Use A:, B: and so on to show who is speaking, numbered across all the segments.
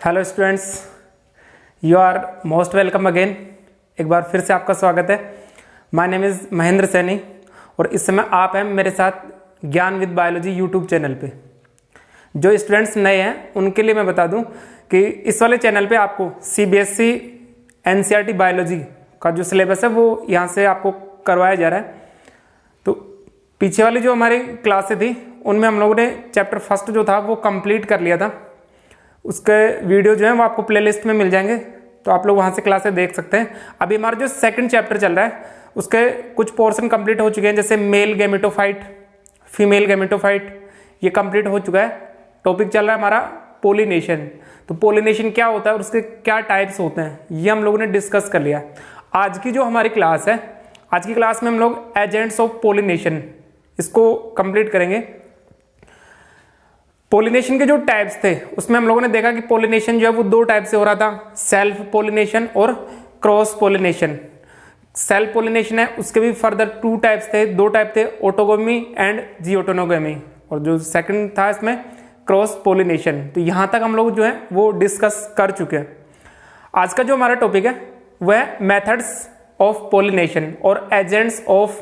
A: Hello students, you are most welcome again. एक बार फिर से आपका स्वागत है। My name is Mahendra Saini और इस समय आप हैं मेरे साथ ज्ञान विद बायोलॉजी यूट्यूब चैनल पे। जो स्टूडेंट्स नए हैं उनके लिए मैं बता दूं कि इस वाले चैनल पे आपको सीबीएसई एनसीईआरटी बायोलॉजी का जो सिलेबस है वो यहाँ से आपको करवाया जा रहा है। तो पीछे वाली जो हमारी क्लासें थी उनमें हम लोगों ने चैप्टर फर्स्ट जो था वो कंप्लीट कर लिया था। उसके वीडियो जो है वो आपको प्लेलिस्ट में मिल जाएंगे, तो आप लोग वहाँ से क्लासें देख सकते हैं। अभी हमारा जो सेकंड चैप्टर चल रहा है उसके कुछ पोर्शन कंप्लीट हो चुके हैं, जैसे मेल गैमेटोफाइट, फीमेल गैमेटोफाइट, ये कंप्लीट हो चुका है। टॉपिक चल रहा है हमारा पोलिनेशन। तो पोलिनेशन क्या होता है और उसके क्या टाइप्स होते हैं ये हम लोगों ने डिस्कस कर लिया। आज की जो हमारी क्लास है, आज की क्लास में हम लोग एजेंट्स ऑफ पोलिनेशन इसको कंप्लीट करेंगे। पोलिनेशन के जो टाइप्स थे उसमें हम लोगों ने देखा कि पोलिनेशन जो है वो दो टाइप से हो रहा था, सेल्फ पोलिनेशन और क्रॉस पोलिनेशन। सेल्फ पोलिनेशन है उसके भी फर्दर टू टाइप्स थे, दो टाइप थे, ऑटोगोमी एंड जियोटोनोगमी, और जो सेकंड था इसमें क्रॉस पोलिनेशन। तो यहाँ तक हम लोग जो है वो डिस्कस कर चुके हैं। आज का जो हमारा टॉपिक है वह है मेथड्स ऑफ पोलिनेशन और एजेंट्स ऑफ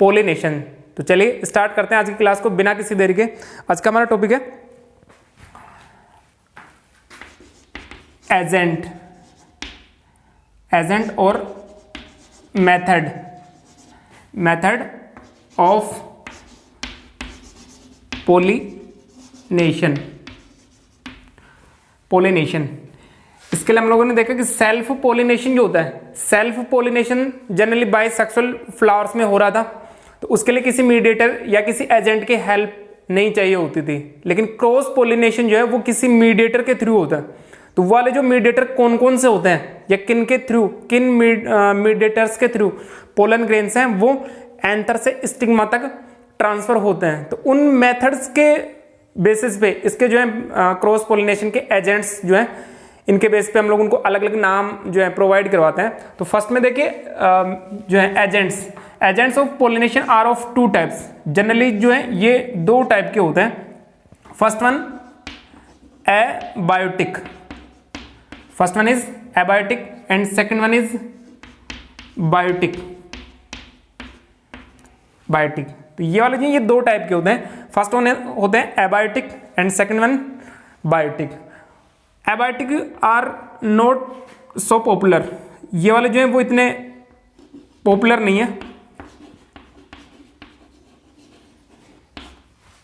A: पोलिनेशन। तो चलिए स्टार्ट करते हैं आज की क्लास को बिना किसी देरी के। आज का हमारा टॉपिक है एजेंट और मेथड ऑफ पोलिनेशन। इसके लिए हम लोगों ने देखा कि सेल्फ पोलिनेशन जो होता है, self pollination generally bisexual flowers में हो रहा था, तो उसके लिए किसी मीडिएटर या किसी एजेंट की हेल्प नहीं चाहिए होती थी। लेकिन क्रॉस पोलिनेशन जो है वो किसी मीडिएटर के थ्रू होता है। तो वाले जो मीडिएटर कौन कौन से होते हैं या किन के थ्रू, किन मीडिएटर्स के थ्रू पोलन ग्रेन्स हैं वो एंथर से स्टिग्मा तक ट्रांसफर होते हैं। तो उन मेथड्स के बेसिस पे इसके जो है क्रॉस पोलिनेशन के एजेंट्स जो हैं इनके बेस पे हम लोग उनको अलग अलग नाम जो है प्रोवाइड करवाते हैं। तो फर्स्ट में देखिए जो है agents of pollination are of two types. Generally जो है ये दो टाइप के होते हैं। First one abiotic, first one is abiotic and second one is biotic. तो ये वाले ये दो टाइप के होते हैं। फर्स्ट वन होते हैं abiotic and second one biotic. Abiotic are not so popular, ये वाले जो है वो इतने पॉपुलर नहीं है।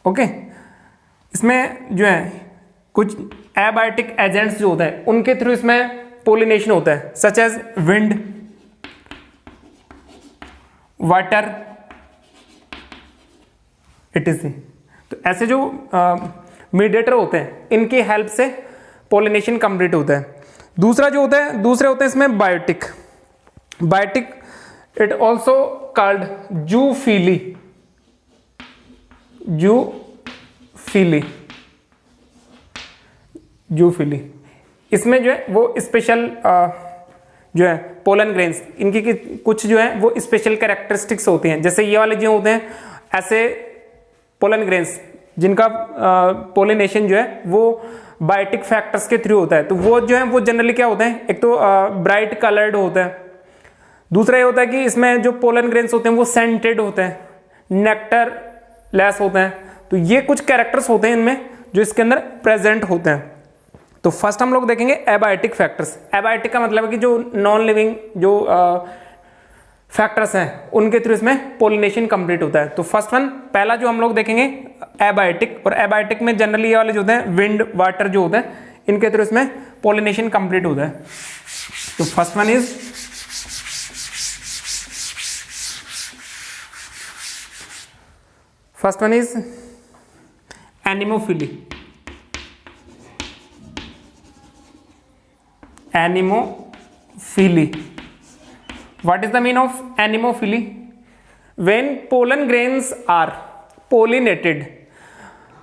A: ओके, इसमें जो है कुछ एबायोटिक एजेंट्स जो होते हैं उनके थ्रू इसमें पोलिनेशन होता है, such as wind, water, etc। तो ऐसे जो मीडिएटर होते हैं इनकी हेल्प से पोलिनेशन कंप्लीट होता है। दूसरे होते हैं इसमें biotic. It also called zoophily. इसमें जो है वो स्पेशल जो है पोलन ग्रेन्स इनकी कुछ जो है वो स्पेशल कैरेक्टरिस्टिक्स होती हैं। जैसे ये वाले जो होते हैं ऐसे पोलन ग्रेन्स जिनका पोलिनेशन जो है वो बायोटिक फैक्टर्स के थ्रू होता है। तो वो जो है वो जनरली क्या होते हैं, एक तो ब्राइट कलर्ड होता है, दूसरा ये होता है कि इसमें जो पोलन ग्रेन्स होते हैं वो सेंटेड होते हैं, नेक्टर लेस होते हैं। तो ये कुछ कैरेक्टर्स होते हैं इनमें जो इसके अंदर प्रेजेंट होते हैं। तो फर्स्ट हम लोग देखेंगे एबायोटिक फैक्टर्स। एबायोटिक का मतलब है कि जो नॉन लिविंग जो फैक्टर्स हैं उनके थ्रू इसमें पोलिनेशन कंप्लीट होता है। तो फर्स्ट वन पहला जो हम लोग देखेंगे एबायोटिक, और एबायोटिक में जनरली ये वाले जो होते हैं विंड, वाटर जो होते हैं इनके थ्रू इसमें पोलिनेशन कंप्लीट होता है। तो first one is anemophily. What is the meaning of anemophily? When pollen grains are pollinated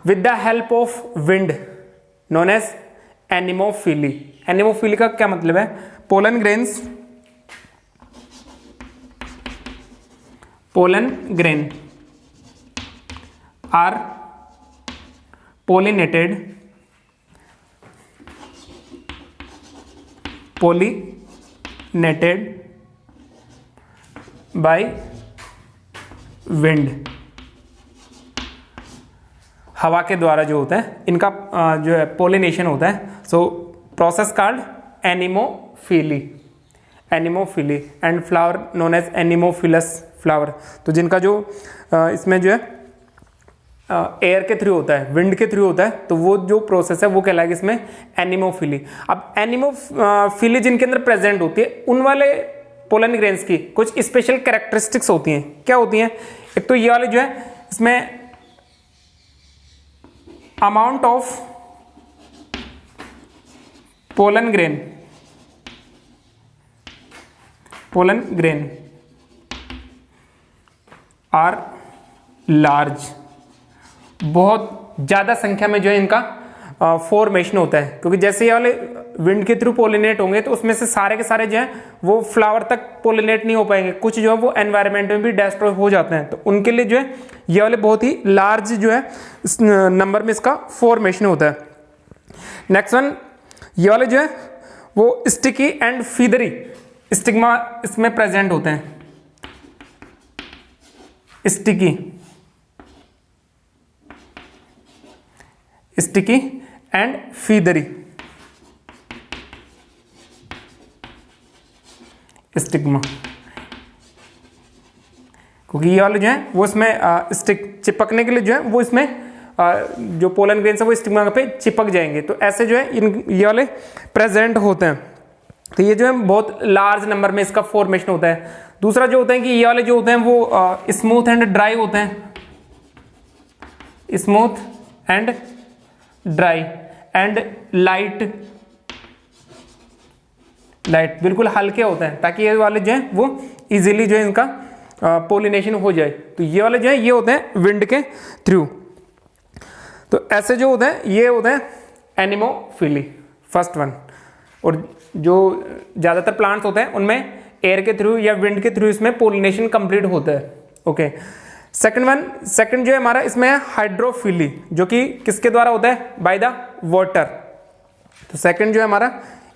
A: with the help of wind, known as anemophily. Anemophily का क्या मतलब है? pollen grain are pollinated pollinated by wind, हवा के द्वारा जो होता है इनका जो है पोलिनेशन होता है। So process called anemophily, anemophily and flower known as anemophilous flower. तो जिनका जो इसमें जो है एयर के थ्रू होता है, विंड के थ्रू होता है, तो वो जो प्रोसेस है वो कहलाएगा इसमें एनिमोफिली। अब एनिमोफिली जिनके अंदर प्रेजेंट होती है उन वाले पोलन ग्रेन्स की कुछ स्पेशल कैरेक्टरिस्टिक्स होती हैं। क्या होती हैं? एक तो ये वाले जो है इसमें amount of pollen grain are large, बहुत ज़्यादा संख्या में जो है इनका फॉर्मेशन होता है, क्योंकि जैसे ये वाले विंड के थ्रू पोलिनेट होंगे तो उसमें से सारे के सारे जो है वो फ्लावर तक पोलिनेट नहीं हो पाएंगे, कुछ जो है वो एनवायरनमेंट में भी डिस्ट्रॉय हो जाते हैं। तो उनके लिए जो है ये वाले बहुत ही लार्ज जो है इस नंबर में इसका फॉर्मेशन होता है। नेक्स्ट वन, ये वाले जो है वो स्टिकी एंड फीदरी स्टिग्मा इसमें प्रेजेंट होते हैं। स्टिकी एंड फीदरी स्टिग्मा, क्योंकि ये वाले जो है वो इसमें स्टिक चिपकने के लिए जो है वो इसमें जो पोलन ग्रेन्स है वो स्टिग्मा पे चिपक जाएंगे। तो ऐसे जो है ये वाले प्रेजेंट होते हैं। तो ये जो है बहुत लार्ज नंबर में इसका फॉर्मेशन होता है। दूसरा जो होता है कि ये वाले जो होते हैं वो स्मूथ एंड ड्राई होते हैं, smooth and dry and light, बिल्कुल हल्के होते हैं ताकि ये वाले जो है वो इजीली जो है इनका पोलिनेशन हो जाए। तो ये वाले जो है ये होते हैं विंड के थ्रू। तो ऐसे जो होते हैं ये होते हैं एनिमोफिली, फर्स्ट वन। और जो ज़्यादातर प्लांट्स होते हैं उनमें एयर के थ्रू या विंड के थ्रू इसमें पोलिनेशन कंप्लीट होता है। ओके, सेकंड जो है हमारा इसमें है हाइड्रोफिली, जो कि किसके द्वारा होता है? By the water. तो सेकंड जो है हमारा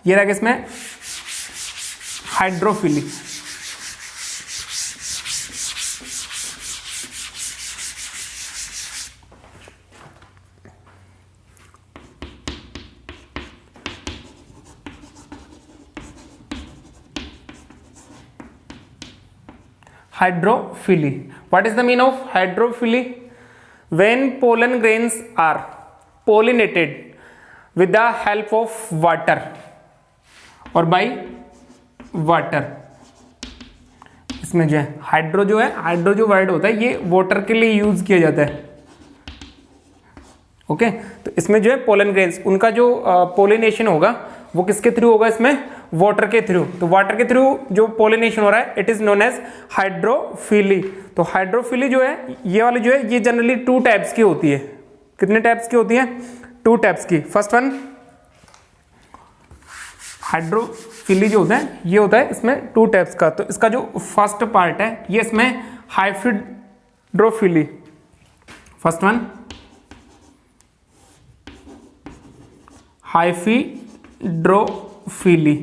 A: ये रहेगा इसमें hydrophily. Hydrophily. What is the meaning of hydrophily? When pollen grains are pollinated with the help of water or by water. इसमें जो है हाइड्रो जो वर्ड होता है ये वाटर के लिए यूज किया जाता है। ओके, तो इसमें जो है पोलन ग्रेन्स उनका जो पोलिनेशन होगा वो किसके थ्रू होगा? इसमें वाटर के थ्रू। तो वाटर के थ्रू जो पोलिनेशन हो रहा है it is known as hydrophily. तो हाइड्रोफिली जो है ये वाली जो है ये जनरली 2 टाइप्स की होती है। कितने टाइप्स की होती है? 2 टाइप्स की। फर्स्ट वन हाइड्रोफिली जो होता है ये होता है इसमें 2 टाइप्स का। तो इसका जो फर्स्ट पार्ट है ये इसमें hydrophily, first one hydrophily.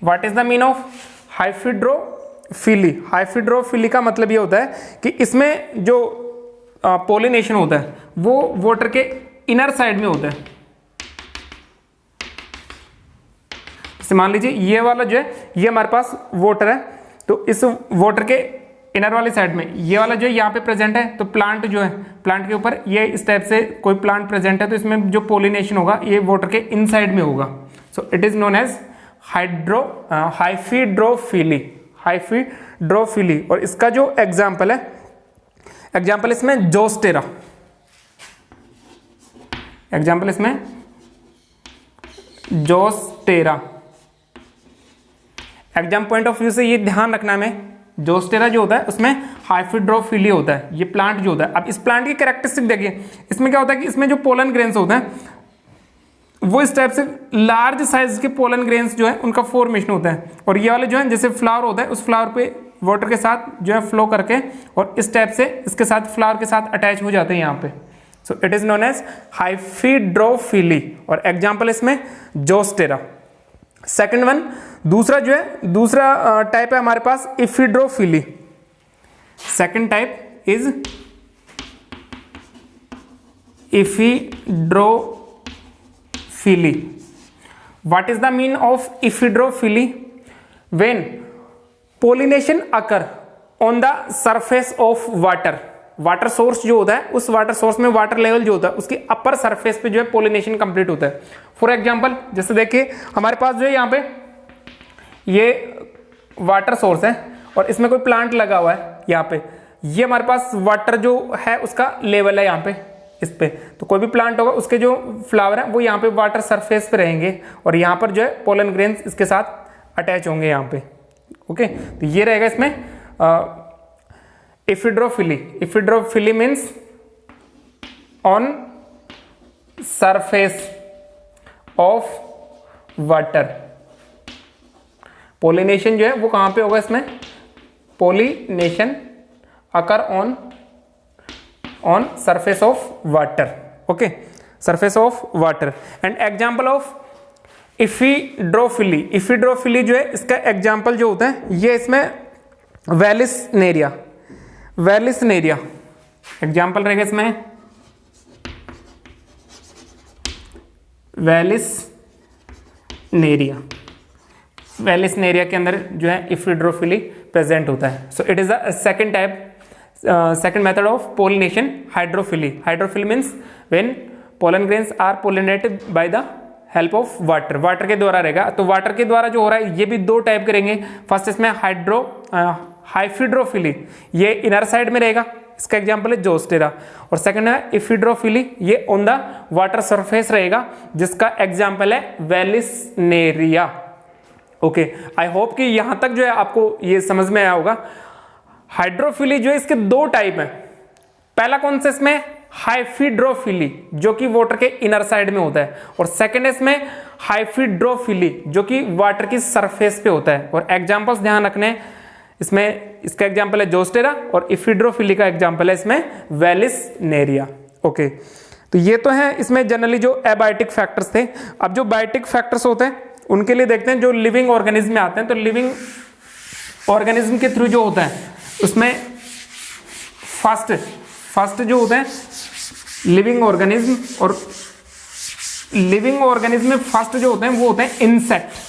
A: What is the mean of hydrophily? Hydrophily का मतलब ये होता है कि इसमें जो पोलिनेशन होता है वो वाटर के इनर साइड में होता है। जैसे मान लीजिए ये वाला जो है ये हमारे पास वाटर है, तो इस वाटर के इनर वाली साइड में ये वाला जो है यहाँ पे प्रेजेंट है। तो प्लांट जो है, प्लांट के ऊपर ये इस टाइप से कोई प्लांट प्रेजेंट है तो इसमें जो पोलिनेशन होगा ये वाटर के इनसाइड में होगा। So it is known as hydrophily. और इसका जो एग्जाम्पल है, एग्जाम्पल इसमें जोस्टेरा, एग्जाम्पल इसमें Zostera. Exam point of view से ये ध्यान रखना है, जोस्टेरा जो होता है उसमें हाइड्रोफिली होता है ये प्लांट जो होता है। अब इस प्लांट की कैरेक्टरिस्टिक देखिए, इसमें क्या होता है कि इसमें जो पोलन ग्रेन्स होते हैं वो इस टाइप से लार्ज साइज के पोलन ग्रेन्स जो है उनका फॉर्मेशन होता है। और ये वाले जो है जैसे फ्लावर होता है उस फ्लावर पे वाटर के साथ जो है फ्लो करके और इस टाइप से इसके साथ फ्लावर के साथ अटैच हो जाते हैं यहाँ पे। So it is known as hypohydrophily और एग्जाम्पल इसमें जोस्टेरा। सेकेंड वन, दूसरा जो है, दूसरा टाइप है हमारे पास epihydrophily. Second type is epihydrophily. What is the mean of epihydrophily? When pollination occur on the surface of water, water source जो होता है उस वाटर सोर्स में वाटर लेवल जो होता है उसकी अपर सरफेस पे जो है पोलिनेशन कंप्लीट होता है। फॉर एग्जांपल जैसे देखिए हमारे पास जो है यहाँ पे ये वाटर सोर्स है और इसमें कोई प्लांट लगा हुआ है यहाँ पे, ये हमारे पास वाटर जो है उसका लेवल है यहाँ पे इस पे, तो कोई भी प्लांट होगा उसके जो फ्लावर है वो यहाँ पे वाटर सरफेस पे रहेंगे और यहाँ पर जो है पोलन ग्रेन्स इसके साथ अटैच होंगे यहाँ पे। ओके, तो ये रहेगा इसमें epihydrophily. Epihydrophily means on surface of water. Pollination जो है वो कहां पे होगा इसमें? Pollination occur on surface of water. Okay, surface of water. And example of epihydrophily. Epihydrophily जो है इसका एग्जाम्पल जो होता है ये इसमें वेलिसनेरिया। वेलिसनेरिया एग्जाम्पल रहेगा इसमें वेलिसनेरिया। वेलिसनेरिया के अंदर जो है इफिड्रोफिली प्रेजेंट होता है। So it is the second type, second method of pollination, hydrophily. Hydrophily means when pollen grains are pollinated by the help of water. Water के द्वारा रहेगा, तो वाटर के द्वारा जो हो रहा है ये भी दो टाइप करेंगे। फर्स्ट इसमें हाइफिड्रोफिली, ये इनर साइड में रहेगा, इसका एग्जांपल है जोस्टेरा। और सेकंड है इफिड्रोफिली, ये ऑन द वाटर सरफेस रहेगा, जिसका एग्जांपल है वेलिसनेरिया। ओके, आई होप कि यहां तक जो है आपको ये समझ में आया होगा। हाइड्रोफिली जो है इसके दो टाइप है। पहला कौन सा इसमें? हाइफिड्रोफिली, जो कि वाटर के इनर साइड में होता है, और सेकंड इसमें हाइफिड्रोफिली जो कि वाटर की सरफेस पे होता है। और एग्जांपल्स ध्यान रखने, इसमें इसका एग्जांपल है जोस्टेरा और इफिड्रोफिली का एग्जांपल है इसमें वेलिसनेरिया। ओके, तो ये तो है इसमें जनरली जो एबायोटिक फैक्टर्स थे। अब जो बायोटिक फैक्टर्स होते हैं उनके लिए देखते हैं, जो लिविंग ऑर्गेनिज्म में आते हैं। तो लिविंग ऑर्गेनिज्म के थ्रू जो होता है उसमें फर्स्ट जो होता है लिविंग ऑर्गेनिज्म, और लिविंग ऑर्गेनिज्म में फर्स्ट जो होते हैं वो होते हैं इंसेक्ट।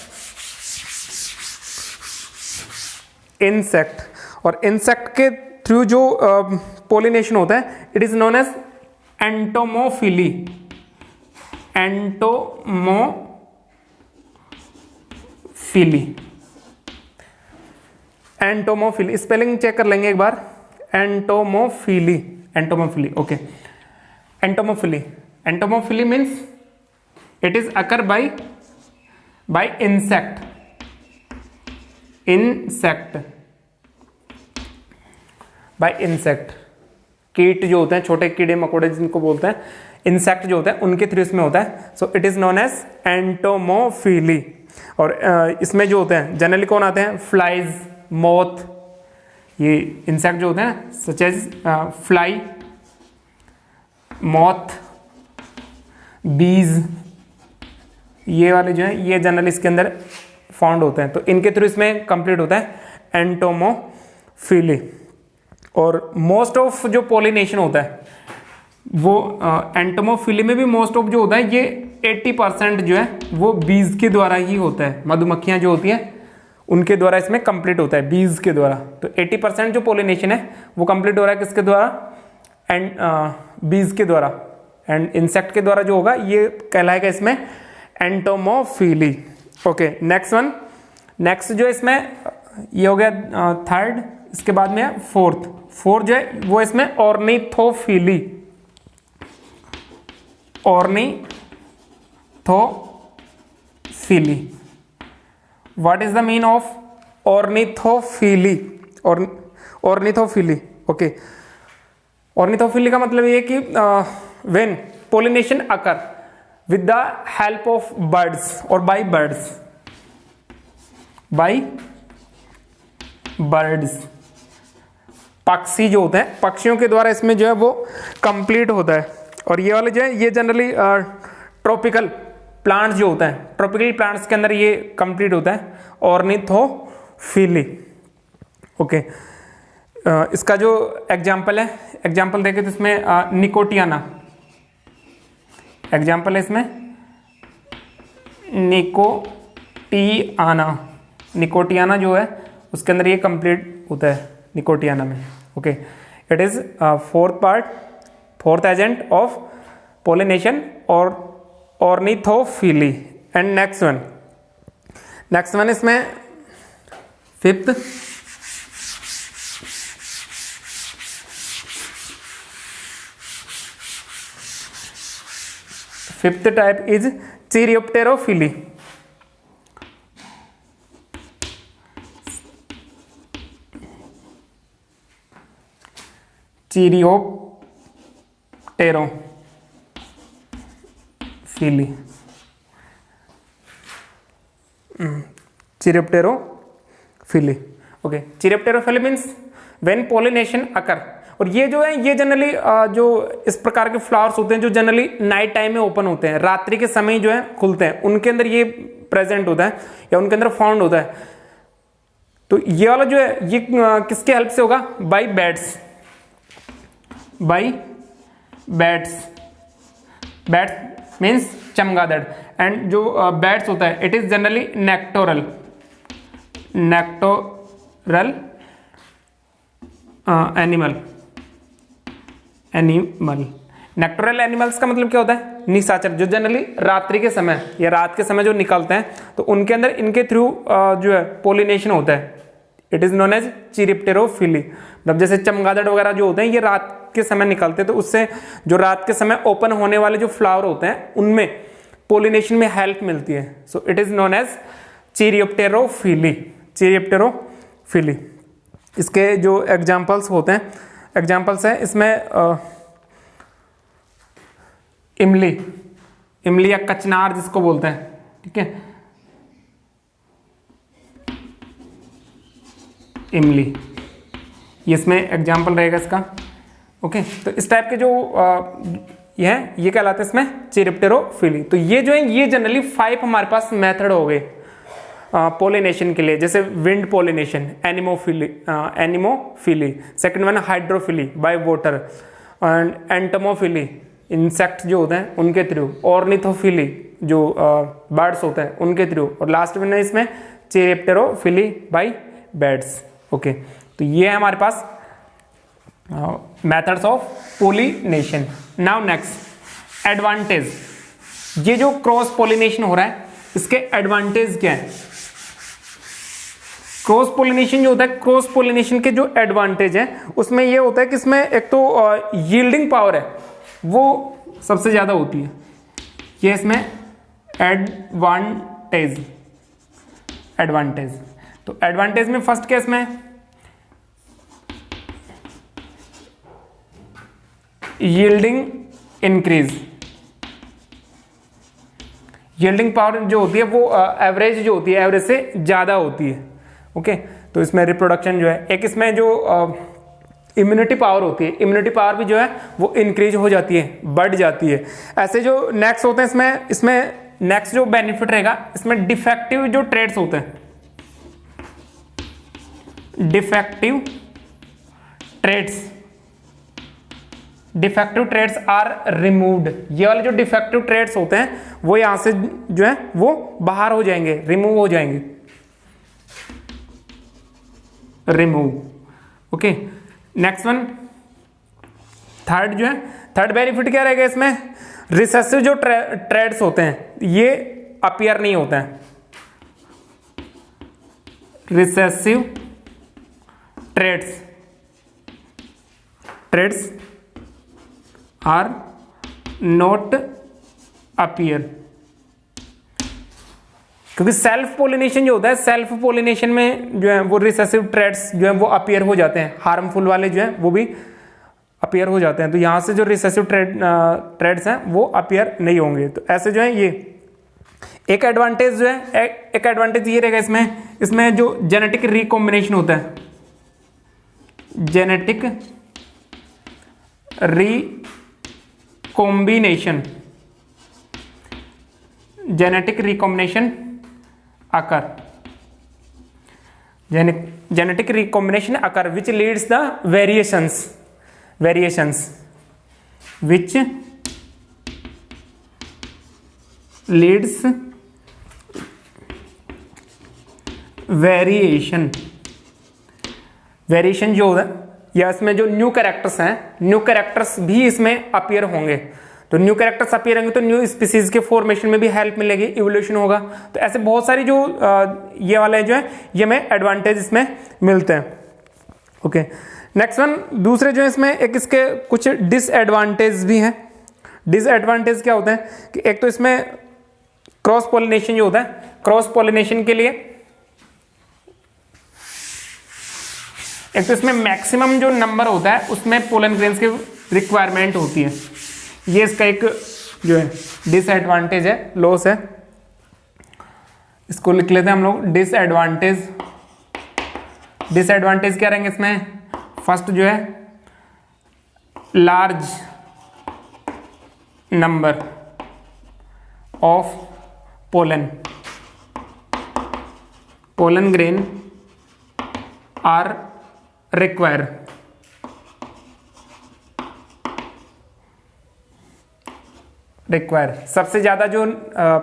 A: और इंसेक्ट के थ्रू जो पोलिनेशन होता है it is known as entomophily. Entomophily spelling check कर लेंगे एक बार। Entomophily. Okay, entomophily means it is occur by insect. By insect, कीट जो होते हैं, छोटे कीड़े मकोड़े जिनको बोलते हैं, इंसेक्ट जो होता है उनके थ्रू इसमें होता है। So it is known as entomophily. और इसमें जो होते हैं जनरली कौन आते हैं? फ्लाइज, मोथ, ये इंसेक्ट जो होते हैं सच एज फ्लाई, मॉथ, बीज, ये वाले जो है ये जनरली इसके अंदर फाउंड होते हैं। तो इनके थ्रू इसमें कंप्लीट होता है एंटोमोफिली। और मोस्ट ऑफ जो पोलिनेशन होता है वो एंटोमोफिली में भी मोस्ट ऑफ जो होता है ये 80% जो है वो बीज के द्वारा ही होता है। मधुमक्खियां जो होती हैं उनके द्वारा इसमें कंप्लीट होता है, बीज के द्वारा। तो 80% जो पोलिनेशन है वो कंप्लीट हो रहा है किसके द्वारा? एंड बीज के द्वारा। एंड इंसेक्ट के द्वारा जो होगा ये कहलाएगा इसमें entomophily. Okay, next one. Next जो इसमें ये हो गया थर्ड, इसके बाद में है फोर्थ जो है वो इसमें ornithophily. What is the mean of ornithophily? Ornithophily, okay, ornithophily का मतलब ये कि when pollination occur with the help of birds और बाय बर्ड्स, पक्षी जो होते हैं, पक्षियों के द्वारा इसमें जो है वो कंप्लीट होता है। और ये वाले जो है ये जनरली ट्रॉपिकल प्लांट्स जो होता है, ट्रॉपिकल प्लांट्स के अंदर ये कंप्लीट होता है, ऑर्निथोफिली। ओके, इसका जो एग्जाम्पल है, एग्जाम्पल देखें तो इसमें निकोटियाना, एग्जाम्पल है इसमें निकोटियाना। निकोटियाना जो है उसके अंदर ये कंप्लीट होता है निकोटियाना में। Okay, it is fourth agent of pollination और ऑर्निथोफिली। एंड नेक्स्ट वन इसमें fifth type is chiropterophily. Chiropterophily. Okay, chiropterophily means when pollination occur. और ये जो है ये जनरली जो इस प्रकार के फ्लावर्स होते हैं जो जनरली नाइट टाइम में ओपन होते हैं, रात्रि के समय जो है खुलते हैं, उनके अंदर ये प्रेजेंट होता है या उनके अंदर फाउंड होता है। तो ये वाला जो है ये किसके हेल्प से होगा? बाय बैट्स मीन्स चमगादड़। एंड जो बैट्स होता है it is generally nectoral animal. Nectoral animals का मतलब क्या होता है? निशाचर, जो जनरली रात्रि के समय या रात के समय जो निकलते हैं तो उनके अंदर इनके थ्रू जो है पोलिनेशन होता है। It is known as chiropterophily. मतलब जैसे चमगादड़ वगैरह जो होते हैं ये रात के समय निकलते हैं, तो उससे जो रात के समय ओपन होने वाले जो फ्लावर होते हैं उनमें पोलिनेशन में हेल्प मिलती है। So it is known as chiropterophily. इसके जो एग्जाम्पल्स होते हैं, एग्जाम्पल्स है इसमें इमली या कचनार जिसको बोलते हैं, ठीक है, इमली, ये इसमें एग्जाम्पल रहेगा इसका। ओके, तो इस टाइप के जो ये कहलाते हैं इसमें चिरियोप्टेरोफिली। तो ये जो है ये जनरली 5 हमारे पास मेथड हो गए पोलिनेशन के लिए, जैसे wind pollination, anemophily, second one hydrophily by water, and एंटमोफिली insect जो होते हैं उनके थ्रू, ऑर्निथोफिली जो बर्ड्स होते हैं उनके थ्रू, और लास्ट में इसमें चिरियोप्टेरोफिली बाय बर्ड्स। ओके, तो ये है हमारे पास methods of pollination. Now next advantage. ये जो क्रॉस पोलिनेशन हो रहा है इसके एडवांटेज क्या है? क्रॉस पोलिनेशन जो होता है, क्रॉस पोलिनेशन के जो एडवांटेज है उसमें ये होता है कि इसमें एक तो यील्डिंग पावर है वो सबसे ज्यादा होती है। ये इसमें एडवांटेज। तो एडवांटेज में फर्स्ट केस में यील्डिंग इंक्रीज। यील्डिंग पावर जो होती है वो एवरेज जो होती है एवरेज से ज़्यादा होती है। ओके, तो इसमें रिप्रोडक्शन जो है, एक इसमें जो इम्यूनिटी पावर होती है, इम्यूनिटी पावर भी जो है वो इंक्रीज हो जाती है, बढ़ जाती है। ऐसे जो नेक्स्ट होते हैं इसमें नेक्स्ट जो बेनिफिट रहेगा इसमें डिफेक्टिव जो ट्रेड्स होते हैं, डिफेक्टिव ट्रेड्स आर रिमूव्ड। ये वाले जो डिफेक्टिव ट्रेड्स होते हैं वो यहां से जो है वो बाहर हो जाएंगे, रिमूव हो जाएंगे, remove. Okay, next one third जो है, थर्ड बेनिफिट क्या रहेगा इसमें? रिसेसिव जो ट्रेड्स होते हैं ये अपीयर नहीं होता है। Recessive traits are not appear, क्योंकि सेल्फ पोलिनेशन जो होता है, सेल्फ पोलिनेशन में जो है वो रिसेसिव ट्रेड्स जो है वो अपीयर हो जाते हैं, हार्मफुल वाले जो है वो भी अपीयर हो जाते हैं। तो यहां से जो रिसेसिव ट्रेड्स हैं वो अपीयर नहीं होंगे। तो ऐसे जो है ये एक एडवांटेज जो है, एक एडवांटेज ये रहेगा इसमें जो जेनेटिक रिकॉम्बिनेशन होता है, genetic combination, genetic recombination occur, genetic recombination occur which leads the variations which leads variation जो होगा या इसमें जो न्यू कैरेक्टर्स हैं, न्यू कैरेक्टर्स भी इसमें अपीयर होंगे। तो न्यू कैरेक्टर्स अपीयर होंगे तो न्यू स्पीसीज के फॉर्मेशन में भी हेल्प मिलेगी, इवोल्यूशन होगा। तो ऐसे बहुत सारी जो ये वाले जो है ये में एडवांटेज इसमें मिलते हैं। ओके, नेक्स्ट वन, दूसरे जो है इसमें एक इसके कुछ डिसएडवांटेज भी हैं। डिसएडवांटेज क्या होते हैं कि एक तो इसमें क्रॉस पॉलिनेशन जो होता है, क्रॉस पॉलिनेशन के लिए एक तो इसमें मैक्सिमम जो नंबर होता है उसमें पोलन ग्रेन्स की रिक्वायरमेंट होती है। ये इसका एक जो है डिसएडवांटेज है, लॉस है। इसको लिख लेते हैं हम लोग डिसएडवांटेज। डिसएडवांटेज क्या रहेंगे इसमें? फर्स्ट जो है large number of pollen grain are require. सबसे ज्यादा जो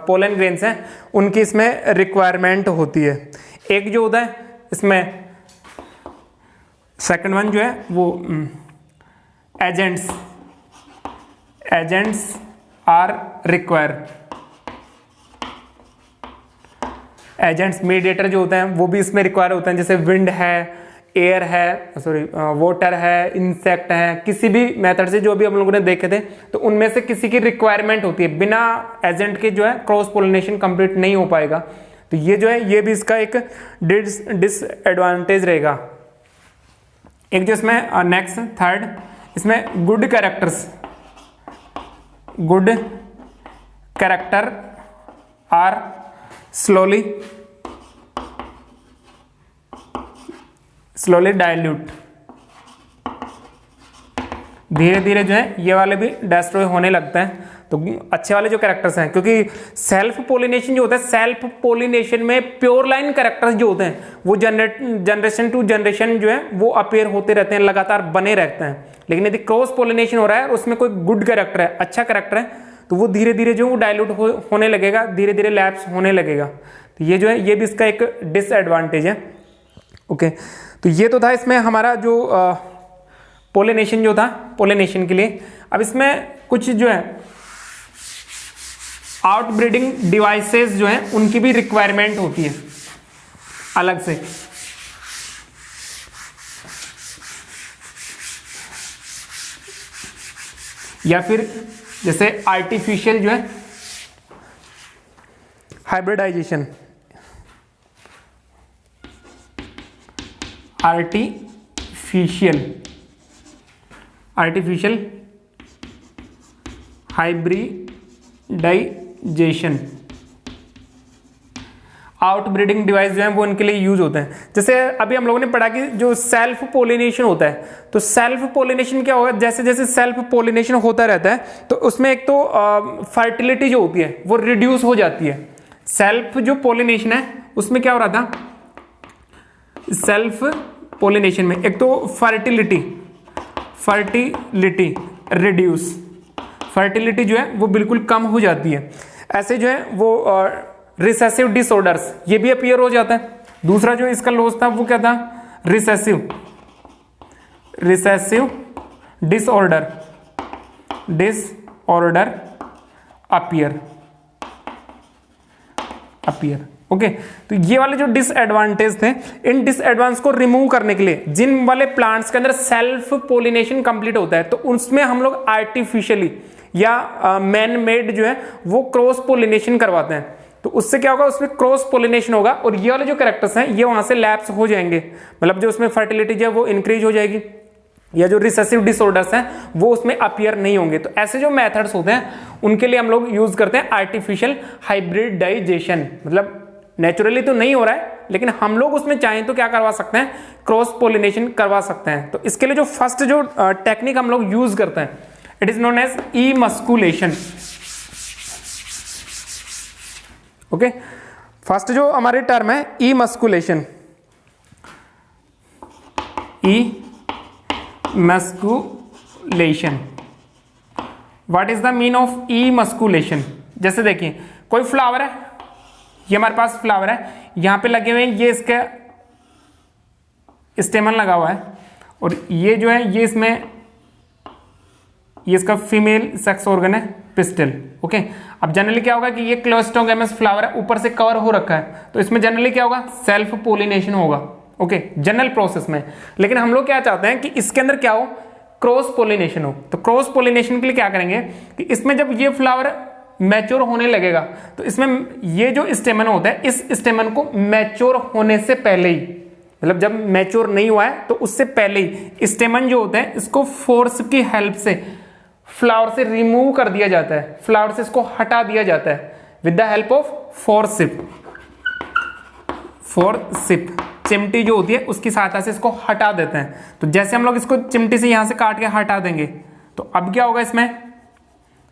A: पोलन ग्रेन्स हैं उनकी इसमें रिक्वायरमेंट होती है। एक जो होता है इसमें सेकंड वन जो है वो agents are require. Agents mediator जो होते हैं वो भी इसमें रिक्वायर होते हैं, जैसे विंड है, एयर है, वाटर है, इंसेक्ट है, किसी भी मेथड से जो भी हम लोगों ने देखे थे तो उनमें से किसी की रिक्वायरमेंट होती है। बिना एजेंट के जो है क्रॉस पोलिनेशन कंप्लीट नहीं हो पाएगा। तो ये जो है ये भी इसका एक डिसएडवांटेज रहेगा। एक जो इसमें नेक्स्ट थर्ड, इसमें good character are slowly dilute. धीरे धीरे जो है ये वाले भी डिस्ट्रॉय होने लगते हैं। तो अच्छे वाले जो कैरेक्टर्स हैं, क्योंकि सेल्फ पोलिनेशन जो होता है, सेल्फ पोलिनेशन में प्योर लाइन कैरेक्टर्स जो होते हैं वो जनरेशन टू जनरेशन जो है वो अपीयर होते रहते हैं, लगातार बने रहते हैं। लेकिन यदि क्रॉस पोलिनेशन हो रहा है और उसमें कोई गुड कैरेक्टर है, अच्छा कैरेक्टर है, तो वो धीरे धीरे जो वो डाइल्यूट होने लगेगा, धीरे धीरे लैप्स होने लगेगा। तो ये जो है ये भी इसका एक डिसएडवांटेज है। ओके, तो ये तो था इसमें हमारा जो पोलिनेशन जो था, पोलिनेशन के लिए। अब इसमें कुछ जो है आउटब्रीडिंग डिवाइसेस जो हैं उनकी भी रिक्वायरमेंट होती है अलग से। या फिर जैसे आर्टिफिशियल जो है hybridization, artificial hybridization, outbreeding device जो है वो इनके लिए यूज होते हैं। जैसे अभी हम लोगों ने पढ़ा कि जो सेल्फ पोलिनेशन होता है, तो सेल्फ पोलिनेशन क्या होगा, जैसे जैसे सेल्फ पोलिनेशन होता रहता है तो उसमें एक तो फर्टिलिटी जो होती है वो रिड्यूस हो जाती है। सेल्फ जो पोलिनेशन है उसमें क्या हो रहा था, सेल्फ पोलिनेशन में एक तो फर्टिलिटी रिड्यूस, फर्टिलिटी जो है वो बिल्कुल कम हो जाती है। ऐसे जो है वो रिसेसिव डिसऑर्डर्स ये भी अपीयर हो जाता है। दूसरा जो इसका लॉस था वो क्या था, रिसेसिव डिसऑर्डर अपीयर। ओके, तो ये वाले जो डिसएडवांटेज थे, इन डिसएडवांटेज को रिमूव करने के लिए जिन वाले प्लांट्स के अंदर सेल्फ पोलिनेशन कंप्लीट होता है तो उसमें हम लोग आर्टिफिशियली या मैन मेड जो है वो क्रॉस पोलिनेशन करवाते हैं। तो उससे क्या होगा, उसमें क्रॉस पोलिनेशन होगा और ये वाले जो कैरेक्टर्स हैं ये वहां से लैप्स हो जाएंगे, मतलब जो उसमें फर्टिलिटी जो है वो इंक्रीज हो जाएगी, या जो रिसेसिव डिसऑर्डर्स हैं वो उसमें अपीयर नहीं होंगे। तो ऐसे जो मेथड्स होते हैं उनके लिए हम लोग यूज करते हैं आर्टिफिशियल हाइब्रिडाइजेशन। मतलब नेचुरली तो नहीं हो रहा है लेकिन हम लोग उसमें चाहें तो क्या करवा सकते हैं, क्रॉस पोलिनेशन करवा सकते हैं। तो इसके लिए जो फर्स्ट जो टेक्निक हम लोग यूज करते हैं, it is known as emasculation. Okay, first जो हमारी टर्म है emasculation, emasculation. What is the mean of emasculation? जैसे देखिए कोई फ्लावर है, ये हमारे पास फ्लावर है, यहां पे लगे हुए हैं, ये इसका स्टेमन लगा हुआ है, और ये जो है ये इसमें, ये इसका फीमेल सेक्स ऑर्गन है, पिस्टल। ओके, अब जनरली क्या होगा कि ये क्लोस्टोगैमस फ्लावर है, ऊपर से कवर हो रखा है, तो इसमें जनरली क्या होगा, सेल्फ पोलिनेशन होगा। ओके, जनरल प्रोसेस में। लेकिन हम लोग क्या चाहते हैं कि इसके अंदर क्या हो, क्रॉस पोलिनेशन हो। तो क्रॉस पोलिनेशन के लिए क्या करेंगे कि इसमें जब ये फ्लावर मैच्योर होने लगेगा, तो इसमें ये जो स्टेमन होता है, इस स्टेमन को मैच्योर होने से पहले ही, मतलब जब मैच्योर नहीं हुआ है तो उससे पहले ही स्टेमन जो होता है इसको फोर्स की हेल्प से फ्लावर से रिमूव कर दिया जाता है, फ्लावर से इसको हटा दिया जाता है विद द हेल्प ऑफ फोर्सिप। फोर्सिप चिमटी जो होती है उसकी सहायता से इसको हटा देते हैं। तो जैसे हम लोग इसको चिमटी से यहां से काट के हटा देंगे, तो अब क्या होगा इसमें,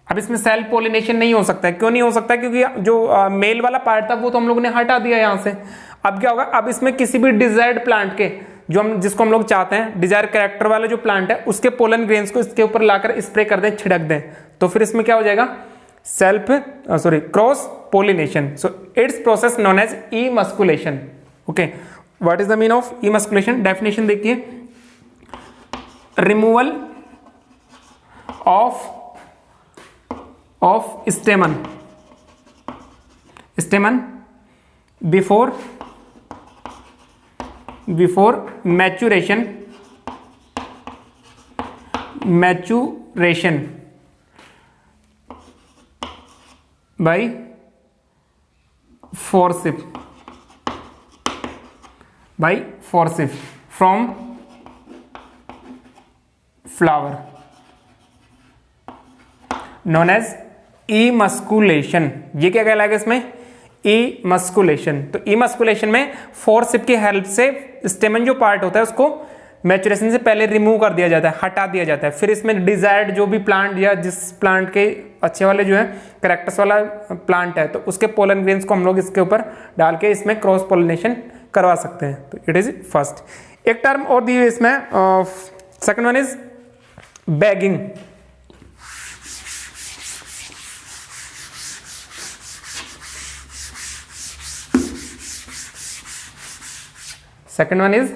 A: अब इसमें सेल्फ पोलिनेशन नहीं हो सकता है। क्यों नहीं हो सकता? क्योंकि जो मेल वाला पार्ट था वो तो हम लोगों ने हटा दिया यहां से। अब क्या होगा, अब इसमें किसी भी डिजायर्ड प्लांट के, जो हम जिसको हम लोग चाहते हैं, डिजायर कैरेक्टर वाला जो प्लांट है, उसके पोलन ग्रेन्स को इसके ऊपर लाकर स्प्रे कर दें, छिड़क दें, तो फिर इसमें क्या हो जाएगा, cross pollination. So it's process known as emasculation. Okay, what is the mean of emasculation? Definition देखिए, removal of stamen before maturation by forceps from flower known as emasculation। ये क्या कहलाएगा इसमें, इमस्कुलेशन। तो इमस्कुलेशन में फोर्सिप की हेल्प से स्टेमन जो पार्ट होता है उसको मैचुरेशन से पहले रिमूव कर दिया जाता है, हटा दिया जाता है। फिर इसमें डिजायर्ड जो भी प्लांट या जिस प्लांट के अच्छे वाले जो है कैरेक्टर्स वाला प्लांट है, तो उसके पोलन ग्रेन्स को हम लोग इसके ऊपर डाल के इसमें क्रॉस पोलिनेशन करवा सकते हैं। तो इट इज फर्स्ट। एक टर्म और दी है इसमें, second one is bagging. Second one is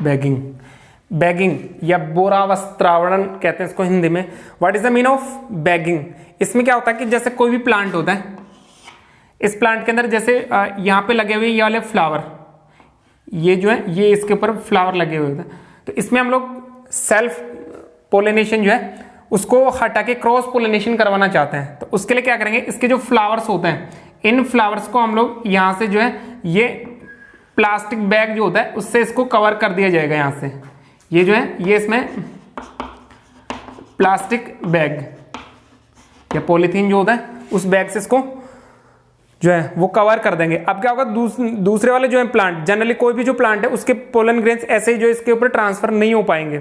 A: bagging. Bagging या बोरा वस्त्रावरण कहते हैं इसको हिंदी में। What is the mean of bagging? इसमें क्या होता है कि जैसे कोई भी प्लांट होता है, इस प्लांट के अंदर जैसे यहां पे लगे हुए ये वाले फ्लावर, ये जो है ये इसके ऊपर फ्लावर लगे हुए होते हैं, तो इसमें हम लोग सेल्फ पोलिनेशन जो है उसको हटा के क्रॉस पोलिनेशन करवाना चाहते हैं। तो उसके लिए क्या करेंगे, इसके जो फ्लावर्स होते हैं, इन फ्लावर्स को हम लोग यहां से जो है ये प्लास्टिक बैग जो होता है उससे इसको कवर कर दिया जाएगा। यहां से ये जो है ये इसमें प्लास्टिक बैग या पॉलीथीन जो होता है उस बैग से इसको जो है वो कवर कर देंगे। अब क्या होगा, दूसरे वाले जो है प्लांट, जनरली कोई भी जो प्लांट है उसके पोलन ग्रेन्स ऐसे ही जो इसके ऊपर ट्रांसफर नहीं हो पाएंगे,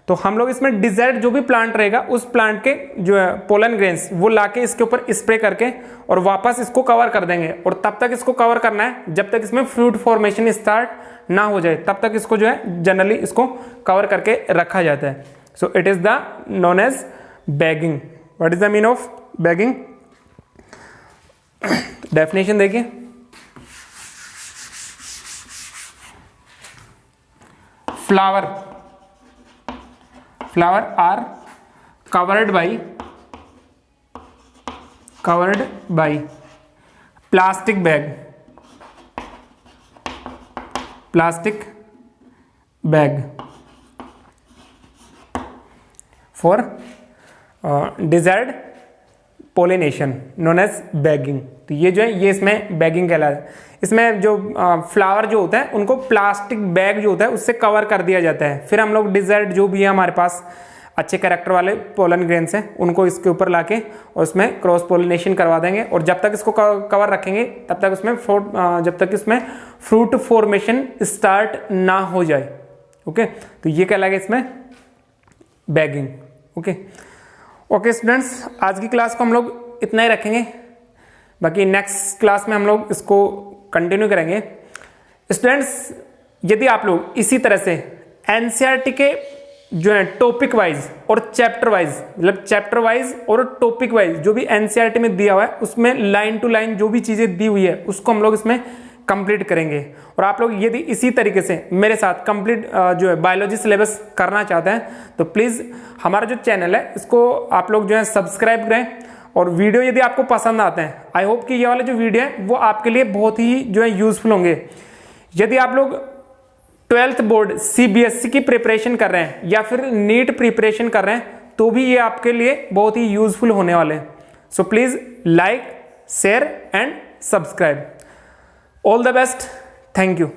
A: तो हम लोग इसमें डिजायर्ड जो भी प्लांट रहेगा उस प्लांट के जो है पोलन ग्रेन्स वो लाके इसके ऊपर स्प्रे करके और वापस इसको कवर कर देंगे। और तब तक इसको कवर करना है जब तक इसमें फ्रूट फॉर्मेशन स्टार्ट ना हो जाए, तब तक इसको जो है जनरली इसको कवर करके रखा जाता है। So it is the known as bagging. What is the mean of bagging? Definition देखिए, flower are covered by plastic bag for desired pollination known as bagging। तो ये जो है ये इसमें बैगिंग कहलाता है। इसमें जो फ्लावर जो होता है उनको प्लास्टिक बैग जो होता है उससे कवर कर दिया जाता है। फिर हम लोग डिजायर्ड जो भी है हमारे पास अच्छे कैरेक्टर वाले पोलन ग्रेन्स हैं उनको इसके ऊपर लाके और उसमें क्रॉस पोलिनेशन करवा देंगे। और जब तक इसको कवर रखेंगे तब तक उसमें जब तक इसमें फ्रूट फॉर्मेशन स्टार्ट ना हो जाए। ओके, तो ये कहलाएगा इसमें बैगिंग। ओके स्टूडेंट्स, आज की क्लास को हम लोग इतना ही रखेंगे, बाकी नेक्स्ट क्लास में हम लोग इसको कंटिन्यू करेंगे। स्टूडेंट्स, यदि आप लोग इसी तरह से एनसीईआरटी के जो है टॉपिक वाइज और चैप्टर वाइज, मतलब चैप्टर वाइज और टॉपिक वाइज जो भी एनसीईआरटी में दिया हुआ है उसमें लाइन टू लाइन जो भी चीजें दी हुई है उसको हम लोग इसमें कंप्लीट करेंगे। और आप लोग यदि इसी तरीके से मेरे साथ कंप्लीट जो है बायोलॉजी सिलेबस करना चाहते हैं तो प्लीज हमारा जो चैनल है इसको आप लोग जो है सब्सक्राइब करें। और वीडियो यदि आपको पसंद आते हैं, आई होप कि ये वाले जो वीडियो है वो आपके लिए बहुत ही जो है यूजफुल होंगे। यदि आप लोग 12th बोर्ड सीबीएसई की प्रिपरेशन कर रहे हैं या फिर नीट प्रिपरेशन कर रहे हैं तो भी ये आपके लिए बहुत ही यूजफुल होने वाले हैं। So please like, share and subscribe. All the best, thank you.